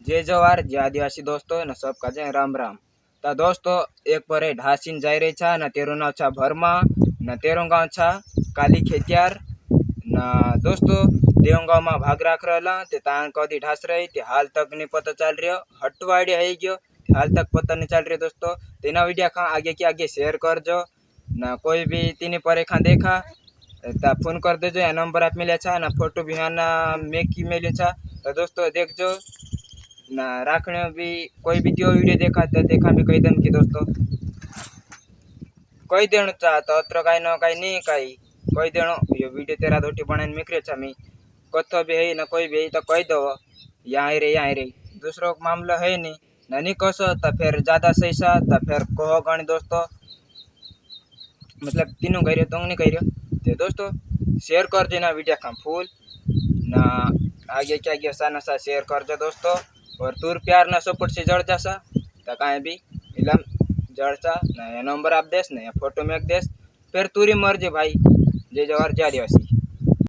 जय जवाहर जय आदिवासी दोस्तों ने सबका जय राम राम। तो दोस्तों एक पर ढासीन जाई रही छा न तेरू नाव छा भरमा न तेरू गाँव छा काली खेतियार न दोस्तों देव गाँव में भाग राख रहा ते तान कदी ढास रही ते हाल तक नहीं पता चल रही हटवाड़ी है गयो हाल तक पता नहीं चल रही दोस्तों। तेना वीडियो खा आगे के आगे शेयर कर जो न कोई भी तीन पर खा देखा ता फोन कर देजो या नंबर आप मिले छा ना फोटो भी हाँ मेकी मिले छा। तो दोस्तों देखो ना राखने भी कोई भी त्यो वीडियो देखा तो देखा भी कही दम की दोस्तों कही देणु चा तो अत्र काई न काई नहीं काई कही देणु ये वीडियो तेरा दोटी बनाने मिक्रे छा मी कथो भी है ना कोई भी है तो कही दो यहाँ रे दूसरो मामला है नहीं कसो तो फिर ज्यादा सही सा तो फिर कहो गणी दोस्तों मतलब तीनों कह रहे तो नहीं कह रहे तो दोस्तों शेयर कर देना वीडियो का फूल ना आगे क्या गया सा नशा शेयर कर दो दोस्तों और तूर प्यार ना सपोर्ट से जड़ जासा तो कहीं भी इलम जड़सा ना नंबर आप देस ना फोटो में देस फिर तूरी मर्जी भाई जय जवाहर जय आदिवासी।